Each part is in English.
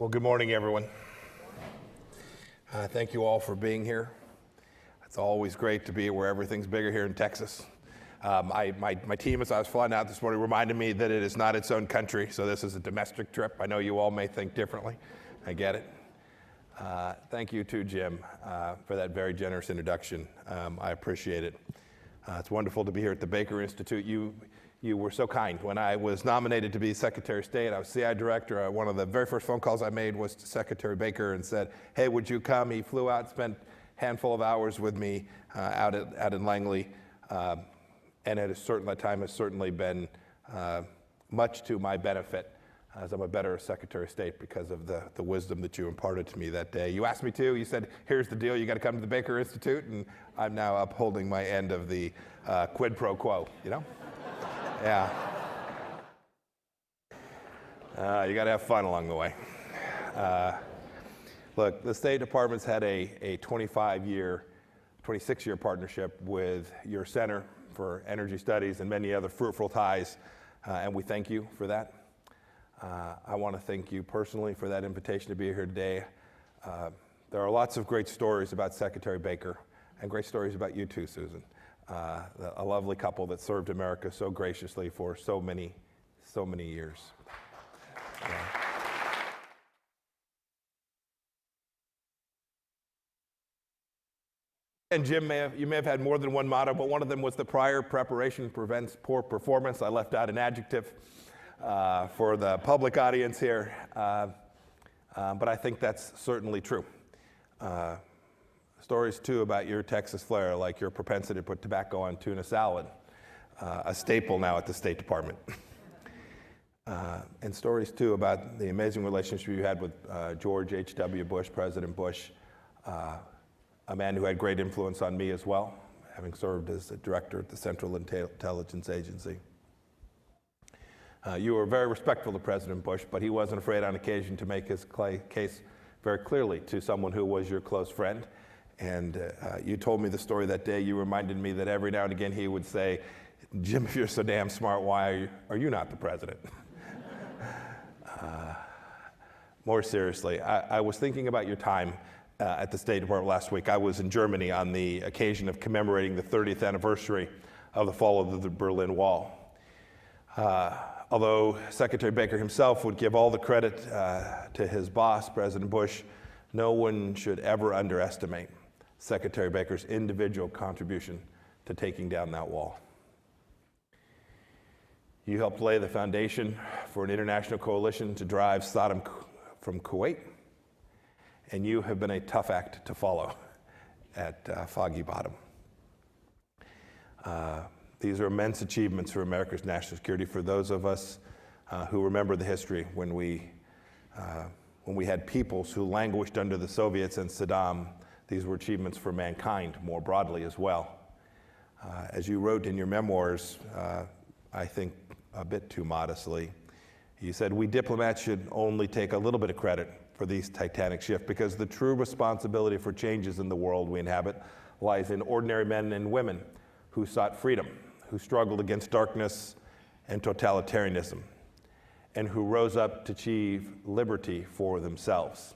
Well, good morning, everyone. Thank you all for being here. It's always great to be where everything's bigger here in Texas. My team, as I was flying out this morning, reminded me that it is not its own country, so this is a domestic trip. I know you all may think differently. I get it. Thank you too, Jim, for that very generous introduction. I appreciate it. It's wonderful to be here at the Baker Institute. You were so kind. When I was nominated to be Secretary of State, I was CI Director. One of the very first phone calls I made was to Secretary Baker and said, hey, would you come? He flew out, spent a handful of hours with me out in Langley. And that time has certainly been much to my benefit, as I'm a better Secretary of State because of the wisdom that you imparted to me that day. You asked me to. You said, here's the deal. You got to come to the Baker Institute. And I'm now upholding my end of the quid pro quo, you know? Yeah. You got to have fun along the way. Look, the State Department's had a 26-year partnership with your Center for Energy Studies and many other fruitful ties, and we thank you for that. I want to thank you personally for that invitation to be here today. There are lots of great stories about Secretary Baker, and great stories about you too, Susan. A lovely couple that served America so graciously for so many years. Yeah. And Jim, you may have had more than one motto, but one of them was the prior preparation prevents poor performance. I left out an adjective for the public audience here, but I think that's certainly true. Stories, too, about your Texas flair, like your propensity to put tobacco on tuna salad, a staple now at the State Department. And stories, too, about the amazing relationship you had with George H.W. Bush, President Bush, a man who had great influence on me as well, having served as a director at the Central Intelligence Agency. You were very respectful of President Bush, but he wasn't afraid on occasion to make his case very clearly to someone who was your close friend. And you told me the story that day. You reminded me that every now and again he would say, Jim, if you're so damn smart, why are you not the president? More seriously, I was thinking about your time at the State Department last week. I was in Germany on the occasion of commemorating the 30th anniversary of the fall of the Berlin Wall. Although Secretary Baker himself would give all the credit to his boss, President Bush, no one should ever underestimate Secretary Baker's individual contribution to taking down that wall. You helped lay the foundation for an international coalition to drive Saddam from Kuwait, and you have been a tough act to follow at Foggy Bottom. These are immense achievements for America's national security. For those of us who remember the history when we had peoples who languished under the Soviets and Saddam, these were achievements for mankind more broadly as well. As you wrote in your memoirs, I think a bit too modestly, you said, we diplomats should only take a little bit of credit for these titanic shifts because the true responsibility for changes in the world we inhabit lies in ordinary men and women who sought freedom, who struggled against darkness and totalitarianism, and who rose up to achieve liberty for themselves.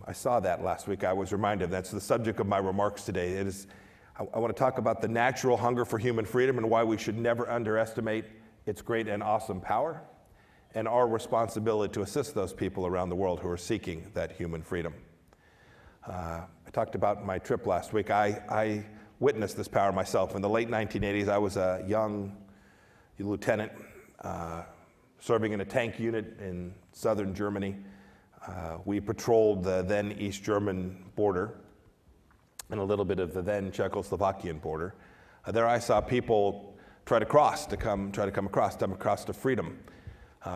I saw that last week. I was reminded that's the subject of my remarks today. I want to talk about the natural hunger for human freedom and why we should never underestimate its great and awesome power, and our responsibility to assist those people around the world who are seeking that human freedom. I talked about my trip last week. I witnessed this power myself. In the late 1980s, I was a young lieutenant serving in a tank unit in southern Germany. We patrolled the then East German border and a little bit of the then Czechoslovakian border. There I saw people try to come across to freedom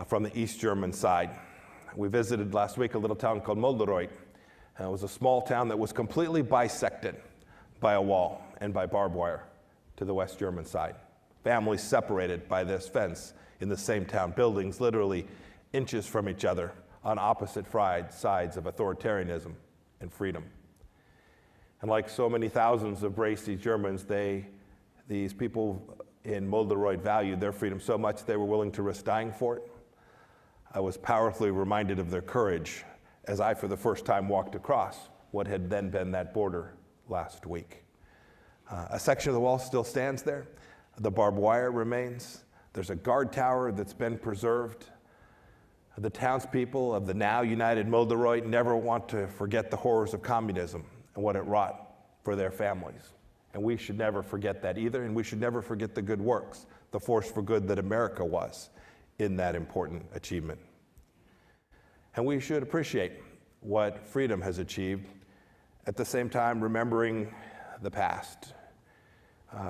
from the East German side. We visited last week a little town called Molderoid. It was a small town that was completely bisected by a wall and by barbed wire to the West German side. Families separated by this fence in the same town, buildings literally inches from each other on opposite sides of authoritarianism and freedom. And like so many thousands of racy Germans, these people in Molderoid valued their freedom so much they were willing to risk dying for it. I was powerfully reminded of their courage as I, for the first time, walked across what had then been that border last week. A section of the wall still stands there. The barbed wire remains. There's a guard tower that's been preserved. The townspeople of the now united Molderoid never want to forget the horrors of communism and what it wrought for their families. And we should never forget that either, and we should never forget the good works, the force for good that America was in that important achievement. And we should appreciate what freedom has achieved, at the same time remembering the past.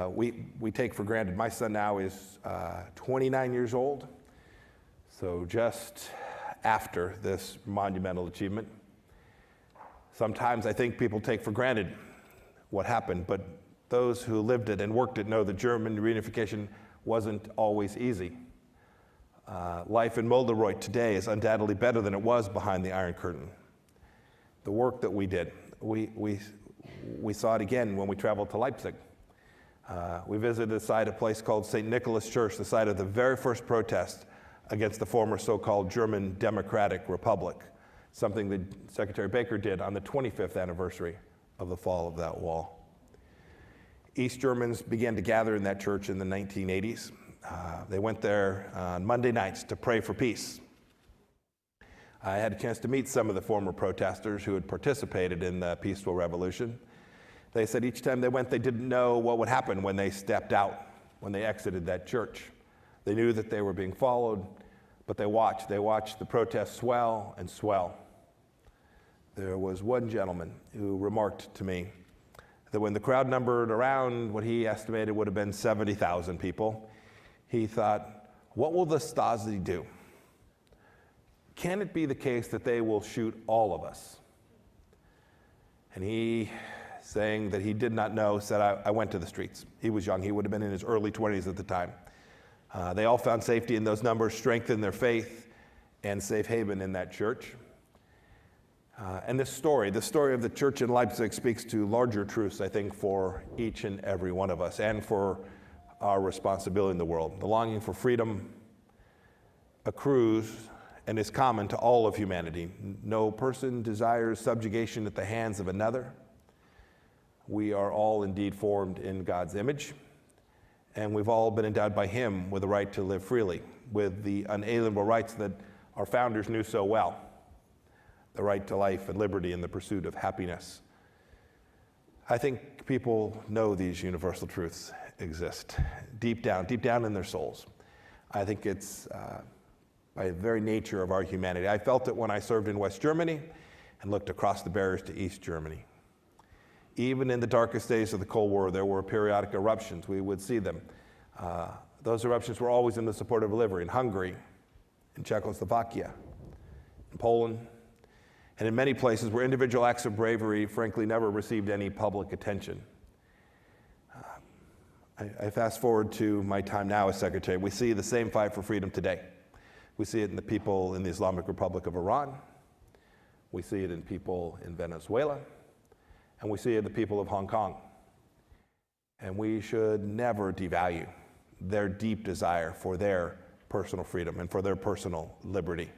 We take for granted, my son now is 29 years old, so just after this monumental achievement. Sometimes I think people take for granted what happened, but those who lived it and worked it know that German reunification wasn't always easy. Life in Molderoid today is undoubtedly better than it was behind the Iron Curtain. The work that we did, we saw it again when we traveled to Leipzig. We visited the site, a place called St. Nicholas Church, the site of the very first protest against the former so-called German Democratic Republic, something that Secretary Baker did on the 25th anniversary of the fall of that wall. East Germans began to gather in that church in the 1980s. They went there on Monday nights to pray for peace. I had a chance to meet some of the former protesters who had participated in the peaceful revolution. They said each time they went, they didn't know what would happen when they stepped out, when they exited that church. They knew that they were being followed, but they watched. They watched the protests swell and swell. There was one gentleman who remarked to me that when the crowd numbered around what he estimated would have been 70,000 people, he thought, what will the Stasi do? Can it be the case that they will shoot all of us? And he, saying that he did not know, said, I went to the streets. He was young. He would have been in his early 20s at the time. They all found safety in those numbers, strengthened their faith, and safe haven in that church. And the story of the church in Leipzig speaks to larger truths, I think, for each and every one of us and for our responsibility in the world. The longing for freedom accrues and is common to all of humanity. No person desires subjugation at the hands of another. We are all indeed formed in God's image, and we've all been endowed by Him with the right to live freely, with the unalienable rights that our founders knew so well, the right to life and liberty and the pursuit of happiness. I think people know these universal truths exist deep down in their souls. I think it's by the very nature of our humanity. I felt it when I served in West Germany and looked across the barriers to East Germany. Even in the darkest days of the Cold War, there were periodic eruptions. We would see them. Those eruptions were always in the support of liberty in Hungary, in Czechoslovakia, in Poland, and in many places where individual acts of bravery, frankly, never received any public attention. I fast forward to my time now as secretary. We see the same fight for freedom today. We see it in the people in the Islamic Republic of Iran. We see it in people in Venezuela. And we see it in the people of Hong Kong. And we should never devalue their deep desire for their personal freedom and for their personal liberty.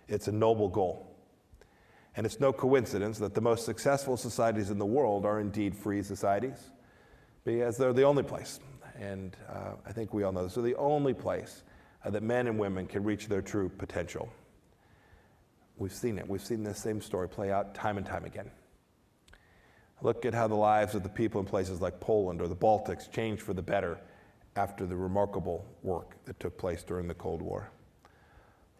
It's a noble goal. And it's no coincidence that the most successful societies in the world are indeed free societies, because they're the only place, and I think we all know this, they're the only place that men and women can reach their true potential. We've seen it. We've seen this same story play out time and time again. Look at how the lives of the people in places like Poland or the Baltics changed for the better after the remarkable work that took place during the Cold War.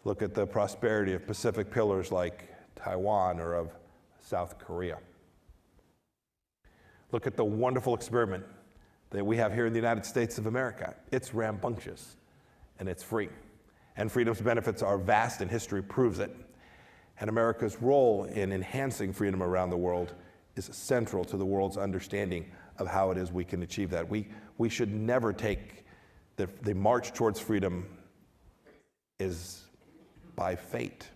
Look at the prosperity of Pacific pillars like Taiwan or of South Korea. Look at the wonderful experiment that we have here in the United States of America. It's rambunctious and it's free. And freedom's benefits are vast, and history proves it. And America's role in enhancing freedom around the world is central to the world's understanding of how it is we can achieve that. We should never take the march towards freedom is by fate.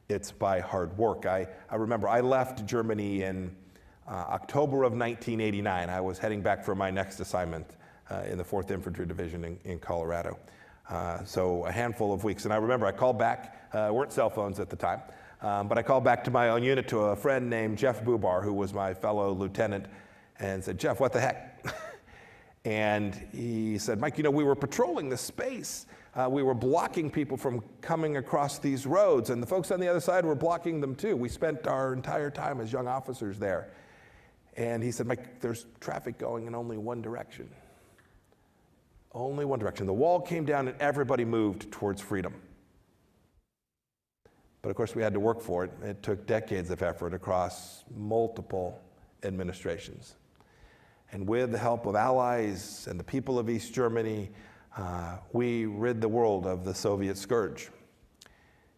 It's by hard work. I remember I left Germany in October of 1989. I was heading back for my next assignment in the 4th Infantry Division in Colorado. So a handful of weeks. And I remember I called back, weren't cell phones at the time, but I called back to my own unit to a friend named Jeff Bubar, who was my fellow lieutenant, and said, Jeff, what the heck? And he said, Mike, you know, we were patrolling this space. We were blocking people from coming across these roads, and the folks on the other side were blocking them too. We spent our entire time as young officers there. And he said, Mike, there's traffic going in only one direction. Only one direction. The wall came down and everybody moved towards freedom. But of course we had to work for it. It took decades of effort across multiple administrations. And with the help of allies and the people of East Germany, we rid the world of the Soviet scourge.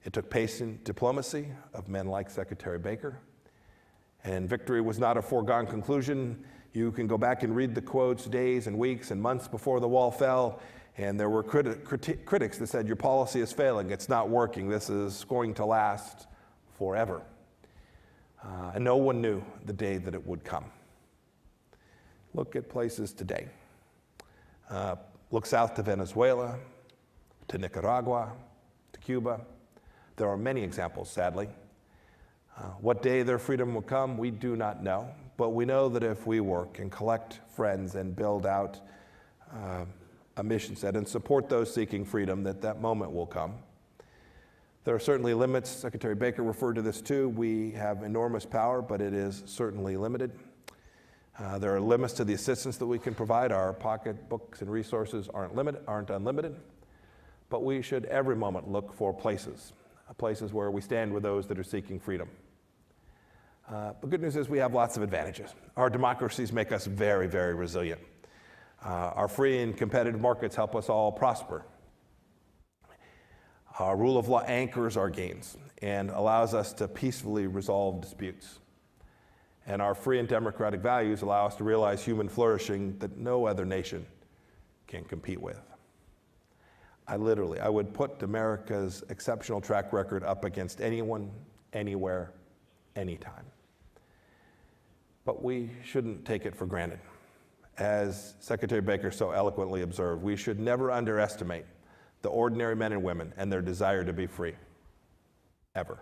It took patient diplomacy of men like Secretary Baker. And victory was not a foregone conclusion. You can go back and read the quotes days and weeks and months before the wall fell, and there were critics that said, your policy is failing, it's not working, this is going to last forever. And no one knew the day that it would come. Look at places today. Look south to Venezuela, to Nicaragua, to Cuba. There are many examples, sadly. What day their freedom will come, we do not know. But we know that if we work and collect friends and build out a mission set and support those seeking freedom, that moment will come. There are certainly limits. Secretary Baker referred to this too. We have enormous power, but it is certainly limited. There are limits to the assistance that we can provide. Our pocketbooks and resources aren't unlimited. But we should every moment look for places where we stand with those that are seeking freedom. The good news is we have lots of advantages. Our democracies make us very, very resilient. Our free and competitive markets help us all prosper. Our rule of law anchors our gains and allows us to peacefully resolve disputes. And our free and democratic values allow us to realize human flourishing that no other nation can compete with. I would put America's exceptional track record up against anyone, anywhere, anytime. But we shouldn't take it for granted. As Secretary Baker so eloquently observed, we should never underestimate the ordinary men and women and their desire to be free, ever.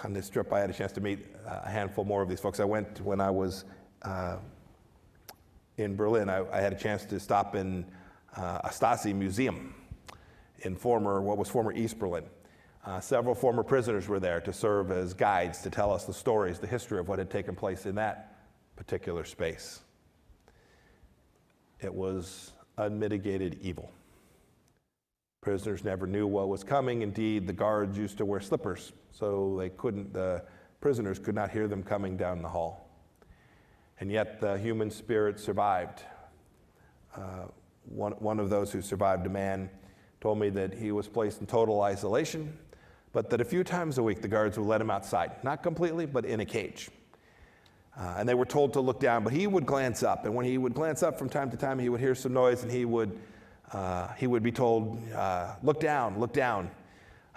On this trip, I had a chance to meet a handful more of these folks. I went when I was in Berlin. I had a chance to stop in a Stasi museum in what was former East Berlin. Several former prisoners were there to serve as guides to tell us the stories, the history of what had taken place in that particular space. It was unmitigated evil. Prisoners never knew what was coming. Indeed, the guards used to wear slippers, so the prisoners could not hear them coming down the hall. And yet the human spirit survived. One of those who survived, a man, told me that he was placed in total isolation, but that a few times a week the guards would let him outside, not completely, but in a cage. And they were told to look down, but he would glance up. And when he would glance up from time to time, he would hear some noise, and he would be told, look down, look down.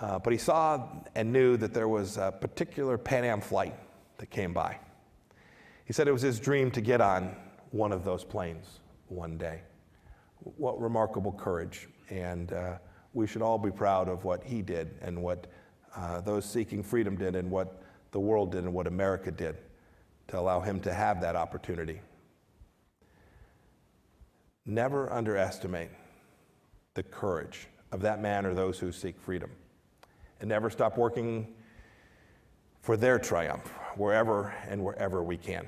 But he saw and knew that there was a particular Pan Am flight that came by. He said it was his dream to get on one of those planes one day. What remarkable courage. And we should all be proud of what he did and what those seeking freedom did and what the world did and what America did to allow him to have that opportunity. Never underestimate the courage of that man or those who seek freedom. And never stop working for their triumph wherever we can.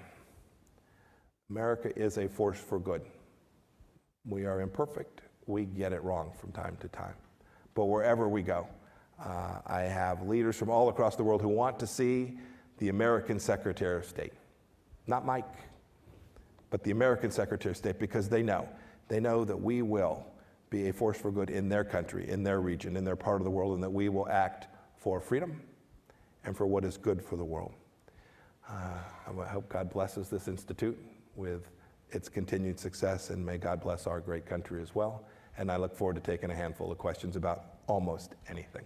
America is a force for good. We are imperfect. We get it wrong from time to time. But wherever we go, I have leaders from all across the world who want to see the American Secretary of State. Not Mike, but the American Secretary of State, because they know that we will be a force for good in their country, in their region, in their part of the world, and that we will act for freedom and for what is good for the world. I hope God blesses this institute with its continued success, and may God bless our great country as well. And I look forward to taking a handful of questions about almost anything.